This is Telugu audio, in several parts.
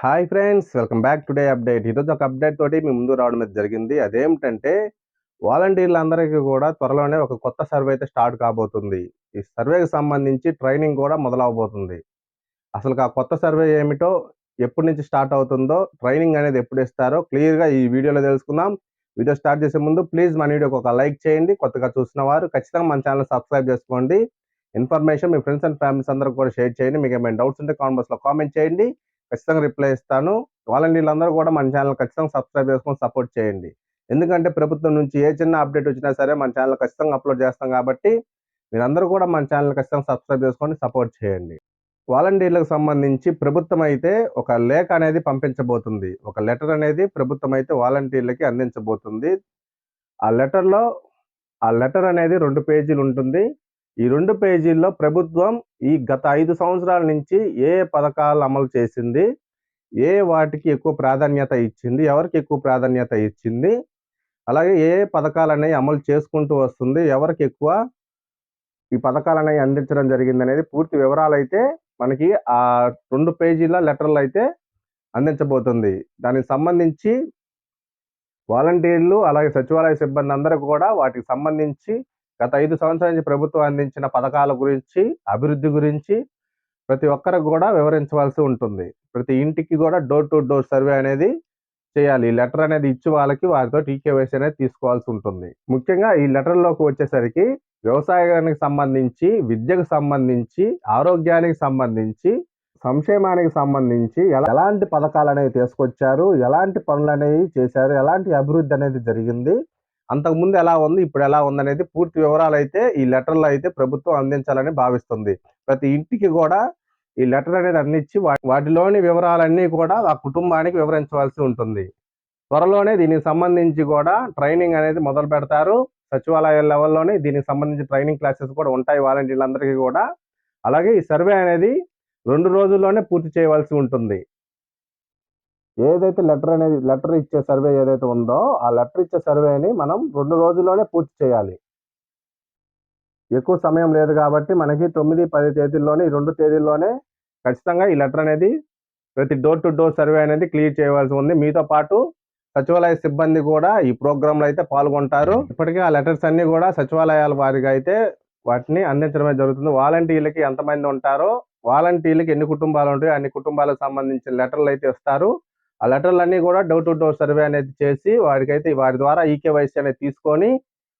Hi friends, welcome back today update. ఈరోజు ఒక అప్డేట్ తోటి మీ ముందు రావడం అయితే జరిగింది. అదేమిటంటే వాలంటీర్లందరికీ కూడా త్వరలోనే ఒక కొత్త సర్వే అయితే స్టార్ట్ కాబోతుంది. ఈ సర్వేకి సంబంధించి ట్రైనింగ్ కూడా మొదలవబోతుంది. అసలు ఆ కొత్త సర్వే ఏమిటో, ఎప్పటి నుంచి స్టార్ట్ అవుతుందో, ట్రైనింగ్ అనేది ఎప్పుడు ఇస్తారో క్లియర్‌గా ఈ వీడియోలో తెలుసుకుందాం. వీడియో స్టార్ట్ చేసే ముందు ప్లీజ్ మన వీడియోకి ఒక లైక్ చేయండి. కొత్తగా చూసిన వారు ఖచ్చితంగా మన ఛానల్ సబ్స్క్రైబ్ చేసుకోండి. Information me friends and families అందరికి కూడా షేర్ చేయండి. మీకు ఏమైనా డౌట్స్ ఉంటే కామెంట్ బాక్స్‌లో కామెంట్ చేయండి. ఖచ్చితంగా రిప్లై ఇస్తాను. వాలంటీర్లందరూ కూడా మన ఛానల్ ఖచ్చితంగా సబ్స్క్రైబ్ చేసుకొని సపోర్ట్ చేయండి. ఎందుకంటే ప్రభుత్వం నుంచి ఏ చిన్న అప్డేట్ వచ్చినా సరే మన ఛానల్ ఖచ్చితంగా అప్లోడ్ చేస్తాం కాబట్టి మీరందరూ కూడా మన ఛానల్ ఖచ్చితంగా సబ్స్క్రైబ్ చేసుకొని సపోర్ట్ చేయండి. వాలంటీర్లకు సంబంధించి ప్రభుత్వం అయితే ఒక లేఖ అనేది పంపించబోతుంది. ఒక లెటర్ అనేది ప్రభుత్వం అయితే వాలంటీర్లకి అందించబోతుంది. ఆ లెటర్‌లో ఆ లెటర్ అనేది 2 పేజీలు ఉంటుంది. ఈ 2 పేజీల్లో ప్రభుత్వం ఈ గత 5 సంవత్సరాల నుంచి ఏ పథకాలు అమలు చేసింది, వాటికి ఎక్కువ ప్రాధాన్యత ఇచ్చింది, ఎవరికి ఎక్కువ ప్రాధాన్యత ఇచ్చింది, అలాగే పథకాలనేవి అమలు చేసుకుంటూ వస్తుంది, ఎవరికి ఎక్కువ ఈ పథకాలనేవి అందించడం జరిగిందనేది పూర్తి వివరాలైతే మనకి ఆ 2 పేజీల లెటర్‌లో అయితే అందించబోతుంది. దానికి సంబంధించి వాలంటీర్లు అలాగే సచివాలయ సిబ్బంది అందరూ కూడా వాటికి సంబంధించి గత 5 సంవత్సరాల నుంచి ప్రభుత్వం అందించిన పథకాల గురించి, అభివృద్ధి గురించి ప్రతి ఒక్కరికి కూడా వివరించవలసి ఉంటుంది. ప్రతి ఇంటికి కూడా డోర్ టు డోర్ సర్వే అనేది చేయాలి. ఈ లెటర్ అనేది ఇచ్చి వాళ్ళకి వారితో ఈకేవైసీ అనేది తీసుకోవాల్సి ఉంటుంది. ముఖ్యంగా ఈ లెటర్‌లోకి వచ్చేసరికి వ్యవసాయానికి సంబంధించి, విద్యకు సంబంధించి, ఆరోగ్యానికి సంబంధించి, సంక్షేమానికి సంబంధించి ఎలాంటి పథకాలనేవి తీసుకొచ్చారు, ఎలాంటి పనులనేవి చేశారు, ఎలాంటి అభివృద్ధి అనేది జరిగింది, అంతకుముందు ఎలా ఉంది, ఇప్పుడు ఎలా ఉందనేది పూర్తి వివరాలైతే ఈ లెటర్‌లో అయితే ప్రభుత్వం అందించాలని భావిస్తుంది. ప్రతి ఇంటికి కూడా ఈ లెటర్ అనేది అందించి వాటిలోని వివరాలన్నీ కూడా ఆ కుటుంబానికి వివరించవలసి ఉంటుంది. త్వరలోనే దీనికి సంబంధించి కూడా ట్రైనింగ్ అనేది మొదలు పెడతారు. సచివాలయ లెవెల్‌లోనే దీనికి సంబంధించి ట్రైనింగ్ క్లాసెస్ కూడా ఉంటాయి వాలంటీర్లందరికీ కూడా. అలాగే ఈ సర్వే అనేది 2 రోజుల్లోనే పూర్తి చేయవలసి ఉంటుంది. ఏదైతే లెటర్ ఇచ్చే సర్వే ఏదైతే ఉందో, ఆ లెటర్ ఇచ్చే సర్వేని మనం 2 రోజుల్లోనే పూర్తి చేయాలి. ఎక్కువ సమయం లేదు కాబట్టి మనకి 9, 10 తేదీల్లోనే ఈ 2 తేదీల్లోనే ఖచ్చితంగా ఈ లెటర్ అనేది ప్రతి డోర్ టు డోర్ సర్వే అనేది క్లియర్ చేయవలసి ఉంది. మీతో పాటు సచివాలయ సిబ్బంది కూడా ఈ ప్రోగ్రాంలో అయితే పాల్గొంటారు. ఇప్పటికే ఆ లెటర్స్ అన్ని కూడా సచివాలయాల వారిగా అయితే వాటిని అందించడమే జరుగుతుంది. వాలంటీర్లకి ఎంతమంది ఉంటారో, వాలంటీర్లకి ఎన్ని కుటుంబాలు ఉంటాయో అన్ని కుటుంబాలకు సంబంధించిన లెటర్లు అయితే ఇస్తారు. ఆ లెటర్లన్నీ కూడా డోర్ టు డోర్ సర్వే అనేది చేసి వారికైతే వారి ద్వారా ఈకేవైసీ అనేది తీసుకొని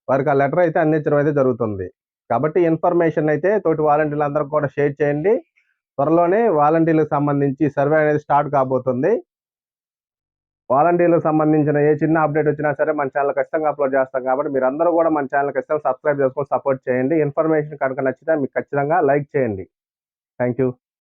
వారికి ఆ లెటర్ అయితే అందించడం అయితే జరుగుతుంది. కాబట్టి ఇన్ఫర్మేషన్ అయితే తోటి వాలంటీర్లందరికీ కూడా షేర్ చేయండి. త్వరలోనే వాలంటీర్లకు సంబంధించి సర్వే అనేది స్టార్ట్ కాబోతుంది. వాలంటీర్లకు సంబంధించిన ఏ చిన్న అప్డేట్ వచ్చినా సరే మన ఛానల్ ఖచ్చితంగా అప్లోడ్ చేస్తాం కాబట్టి మీరందరూ కూడా మన ఛానల్ ఖచ్చితంగా సబ్స్క్రైబ్ చేసుకొని సపోర్ట్ చేయండి. ఇన్ఫర్మేషన్ కనుక నచ్చితే మీకు ఖచ్చితంగా లైక్ చేయండి. Thank you.